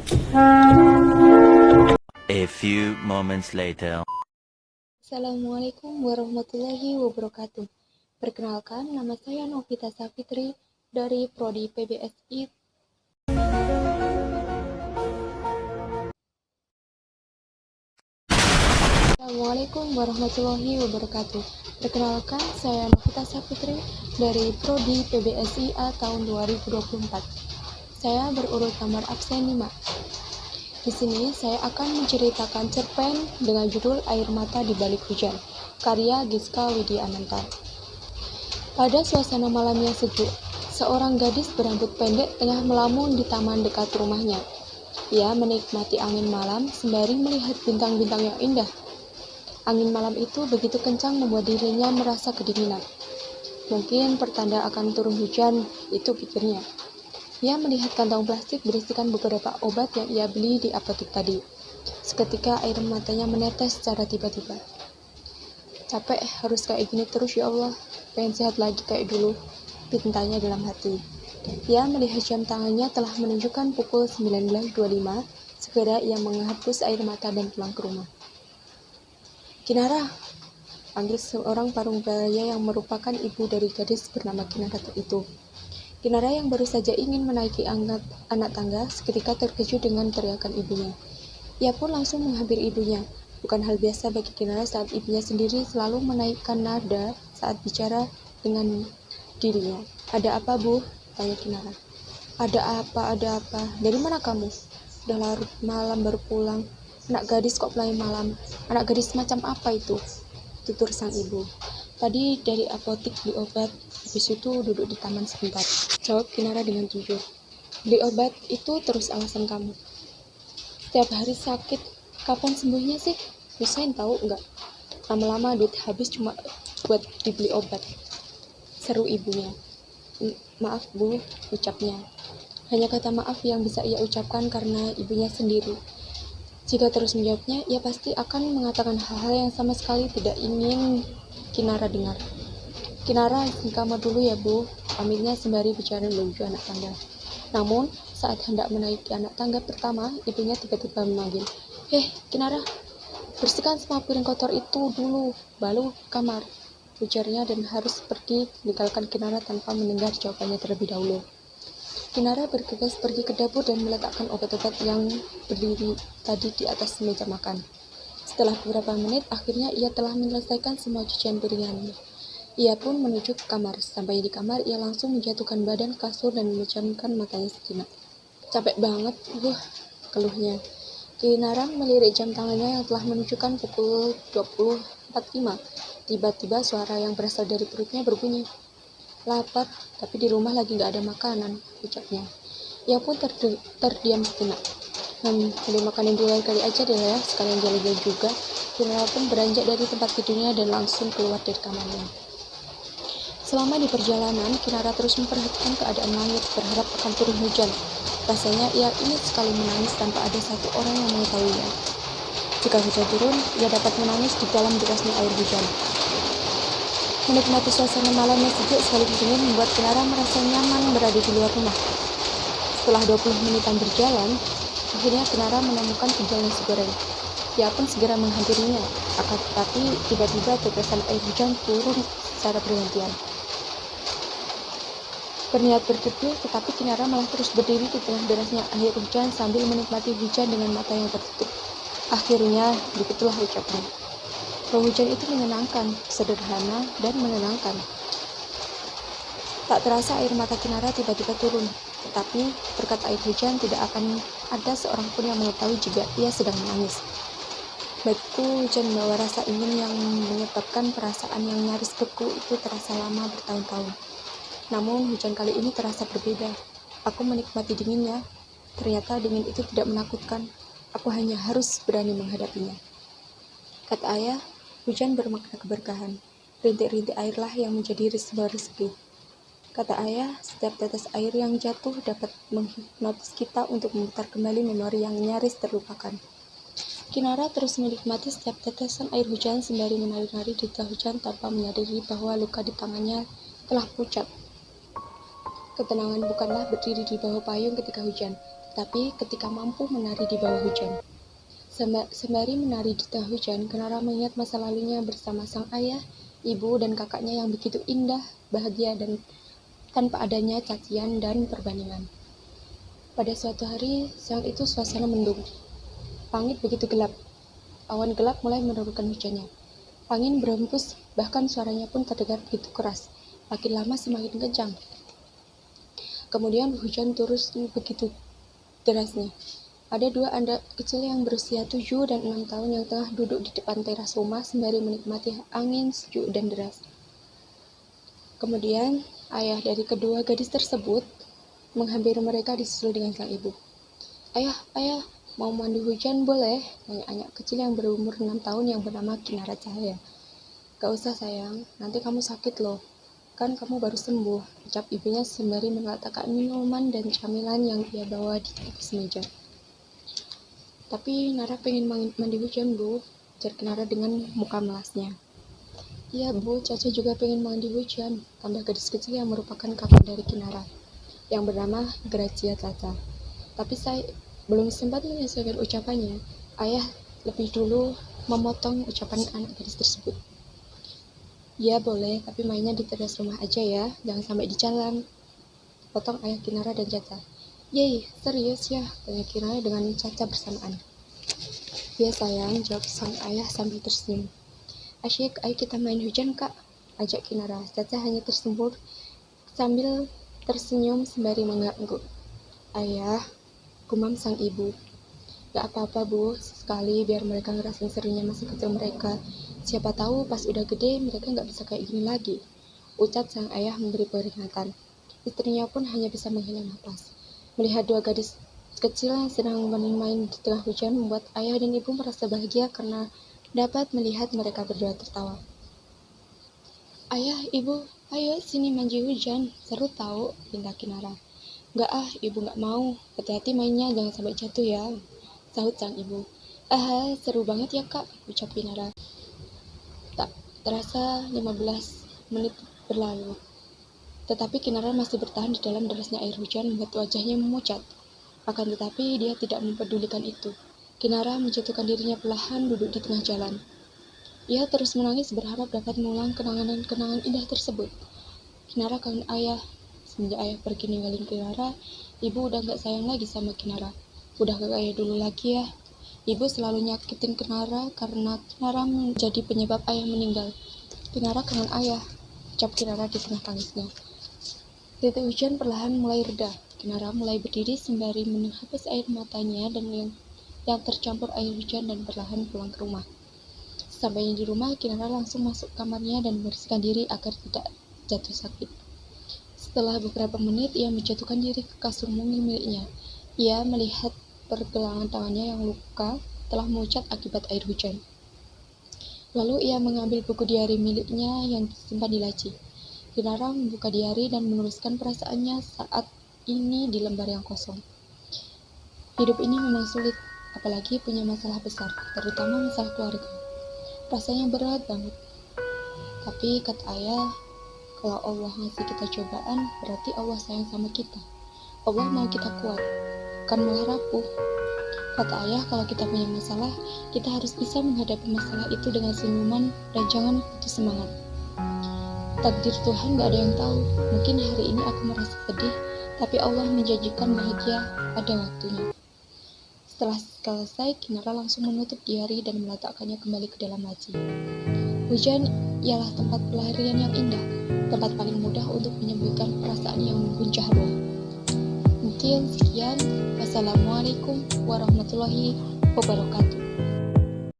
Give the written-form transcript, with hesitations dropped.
A few moments later. Assalamualaikum warahmatullahi wabarakatuh. Perkenalkan, nama saya Novita Safitri dari Prodi PBSI. Assalamualaikum warahmatullahi wabarakatuh. Perkenalkan, saya Novita Safitri dari Prodi PBSI A tahun 2024. Saya berurut nomor absen 5. Di sini saya akan menceritakan cerpen dengan judul Air Mata di Balik Hujan, karya Giska Widiananta. Pada suasana malam yang sejuk, seorang gadis berambut pendek tengah melamun di taman dekat rumahnya. Ia menikmati angin malam sembari melihat bintang-bintang yang indah. Angin malam itu begitu kencang membuat dirinya merasa kedinginan. Mungkin pertanda akan turun hujan, itu pikirnya. Ia melihat kantong plastik berisikan beberapa obat yang ia beli di apotek tadi. Seketika air matanya menetes secara tiba-tiba. Capek, harus kayak gini terus ya Allah. Pengen sehat lagi kayak dulu, pintanya dalam hati. Ia melihat jam tangannya telah menunjukkan pukul 19.25. Segera ia menghapus air mata dan pulang ke rumah. Kinara, panggil seorang parubaya yang merupakan ibu dari gadis bernama Kinara itu. Kinara yang baru saja ingin menaiki anak tangga seketika terkejut dengan teriakan ibunya. Ia pun langsung menghampiri ibunya. Bukan hal biasa bagi Kinara saat ibunya sendiri selalu menaikkan nada saat bicara dengan dirinya. Ada apa, Bu? Tanya Kinara. Ada apa? Dari mana kamu? Sudah larut malam baru pulang. Anak gadis kok pulang malam? Anak gadis macam apa itu? Tutur sang ibu. Tadi dari apotek beli obat, habis itu duduk di taman sebentar. Jawab Kinara dengan jujur. Beli obat itu terus alasan kamu. Setiap hari sakit, kapan sembuhnya sih? Nyusahin tahu nggak? Lama-lama duit habis cuma buat dibeli obat. Seru ibunya. Maaf Bu, ucapnya. Hanya kata maaf yang bisa ia ucapkan karena ibunya sendiri. Jika terus menjawabnya, ia pasti akan mengatakan hal-hal yang sama sekali tidak ingin Kinara dengar. Kinara, di kamar dulu ya Bu, pamitnya sembari bicara menuju anak tangga. Namun, saat hendak menaiki anak tangga pertama, ibunya tiba-tiba memanggil. Kinara, bersihkan semua piring kotor itu dulu, baru kamar. Ujarnya dan harus pergi meninggalkan Kinara tanpa mendengar jawabannya terlebih dahulu. Kinara bergegas pergi ke dapur dan meletakkan obat-obat yang berdiri tadi di atas meja makan. Setelah beberapa menit, akhirnya ia telah menyelesaikan semua cucian piringnya. Ia pun menuju ke kamar. Sampai di kamar, ia langsung menjatuhkan badan kasur dan memejamkan matanya sejenak. Capek banget, keluhnya. Kinara melirik jam tangannya yang telah menunjukkan pukul 20.45. Tiba-tiba suara yang berasal dari perutnya berbunyi. Lapar, tapi di rumah lagi nggak ada makanan, ucapnya. Ia pun terdiam sejenak. Beli makanan di luar kali aja deh ya, sekalian jalan-jalan juga. Kinara pun beranjak dari tempat tidurnya dan langsung keluar dari kamarnya. Selama di perjalanan, Kinara terus memperhatikan keadaan langit, berharap akan turun hujan. Rasanya ia ingin sekali menangis tanpa ada satu orang yang mengetahuinya. Jika hujan turun, ia dapat menangis di dalam derasnya air hujan. Menikmati suasana malam yang sejuk sekaligus dingin membuat Kinara merasa nyaman berada di luar rumah. Setelah 20 menitan berjalan, akhirnya Kinara menemukan penjual nasi goreng. Ia pun segera menghampirinya, akan tetapi tiba-tiba tetesan air hujan turun secara bergantian. Berniat berteduh, tetapi Kinara malah terus berdiri di tengah derasnya air hujan sambil menikmati hujan dengan mata yang tertutup. Akhirnya, begitulah ucapnya. Bahwa hujan itu menyenangkan, sederhana, dan menenangkan. Tak terasa air mata Kinara tiba-tiba turun, tetapi berkat air hujan tidak akan ada seorang pun yang mengetahui jika ia sedang menangis. Bagiku, hujan membawa rasa ingin yang menyebabkan perasaan yang nyaris beku itu terasa lama bertahun-tahun. Namun, hujan kali ini terasa berbeda. Aku menikmati dinginnya. Ternyata dingin itu tidak menakutkan. Aku hanya harus berani menghadapinya. Kata ayah, hujan bermakna keberkahan. Rintik-rintik airlah yang menjadi sebuah rezeki. Kata ayah, setiap tetes air yang jatuh dapat menghipnotis kita untuk memutar kembali memori yang nyaris terlupakan. Kinara terus menikmati setiap tetesan air hujan sembari menari-nari di tengah hujan tanpa menyadari bahwa luka di tangannya telah pucat. Ketenangan bukanlah berdiri di bawah payung ketika hujan, tapi ketika mampu menari di bawah hujan. Sembari menari di tengah hujan, Kinara mengingat masa lalunya bersama sang ayah, ibu, dan kakaknya yang begitu indah, bahagia, dan tanpa adanya cacian dan perbandingan. Pada suatu hari, siang itu suasana mendung. Langit begitu gelap. Awan gelap mulai menurunkan hujannya. Angin berhembus, bahkan suaranya pun terdengar begitu keras. Makin lama semakin kencang. Kemudian hujan terus begitu derasnya. Ada dua anak kecil yang berusia 7 dan 6 tahun yang tengah duduk di depan teras rumah sembari menikmati angin sejuk dan deras. Kemudian, ayah dari kedua gadis tersebut menghampiri mereka disusul dengan sang ibu. Ayah, mau mandi hujan boleh? Tanya anak kecil yang berumur 6 tahun yang bernama Kinara Cahaya. Gak usah sayang, nanti kamu sakit loh. Kan kamu baru sembuh, ucap ibunya sembari meletakkan minuman dan camilan yang ia bawa di atas meja. Tapi Nara pengen mandi hujan, Bu, ujar Kinara dengan muka melasnya. Iya, Bu, Caca juga pengen mandi hujan, tambah gadis kecil yang merupakan kakak dari Kinara, yang bernama Gracia Caca. Tapi saya belum sempat menyelesaikan ucapannya, ayah lebih dulu memotong ucapan anak gadis tersebut. Ya boleh, tapi mainnya di teras rumah aja ya, jangan sampai di jalan. Potong ayah Kinara dan Caca. Yeay, serius ya, tanya Kinara dengan Caca bersamaan. Ya sayang, jawab sang ayah sambil tersenyum. Asyik, ayo kita main hujan kak, ajak Kinara. Caca hanya tersembur sambil tersenyum sembari mengangguk. Ayah, gumam sang ibu. Gak apa-apa Bu, sekali biar mereka ngerasain serunya masa kecil mereka. Siapa tahu pas udah gede mereka gak bisa kayak gini lagi, ucap sang ayah memberi peringatan. Istrinya pun hanya bisa menghela napas. Melihat dua gadis kecil yang sedang bermain di tengah hujan membuat ayah dan ibu merasa bahagia karena dapat melihat mereka berdua tertawa. Ayah, ibu, ayo sini mandi hujan, seru tahu, pinta Kinara. Gak ibu gak mau, hati-hati mainnya jangan sampai jatuh ya, sahut sang ibu. Seru banget ya kak, ucap Kinara. Tak terasa 15 menit berlalu. Tetapi Kinara masih bertahan di dalam derasnya air hujan membuat wajahnya memucat. Akan tetapi dia tidak mempedulikan itu. Kinara menjatuhkan dirinya perlahan duduk di tengah jalan. Ia terus menangis berharap dapat mengulang kenangan-kenangan indah tersebut. Kinara kangen ayah. Semenjak ayah pergi ninggalin Kinara, ibu udah gak sayang lagi sama Kinara. Udah gak kayak dulu lagi ya. Ibu selalu nyakitin Kinara karena Kinara menjadi penyebab ayah meninggal. Kinara kangen ayah, ucap Kinara di tengah tangisnya. Titik hujan perlahan mulai reda. Kinara mulai berdiri sembari menghapus air matanya dan yang tercampur air hujan dan perlahan pulang ke rumah. Sampainya di rumah, Kinara langsung masuk kamarnya dan membersihkan diri agar tidak jatuh sakit. Setelah beberapa menit, ia menjatuhkan diri ke kasur mungil miliknya. Ia melihat pergelangan tangannya yang luka telah memucat akibat air hujan. Lalu ia mengambil buku diari miliknya yang disimpan di laci. Kinara membuka diari dan menuliskan perasaannya saat ini di lembar yang kosong. Hidup ini memang sulit, apalagi punya masalah besar, terutama masalah keluarga. Rasanya berat banget. Tapi kata ayah, kalau Allah ngasih kita cobaan, berarti Allah sayang sama kita. Allah mau kita kuat, kan malah rapuh. Kata ayah, kalau kita punya masalah, kita harus bisa menghadapi masalah itu dengan senyuman dan jangan putus semangat. Takdir Tuhan gak ada yang tahu. Mungkin hari ini aku merasa sedih, tapi Allah menjanjikan bahagia pada waktunya. Setelah selesai, Kinara langsung menutup diari dan meletakkannya kembali ke dalam laci. Hujan ialah tempat pelarian yang indah, tempat paling mudah untuk menyembuhkan perasaan yang mengguncang roh. Mungkin sekian. Wassalamualaikum warahmatullahi wabarakatuh.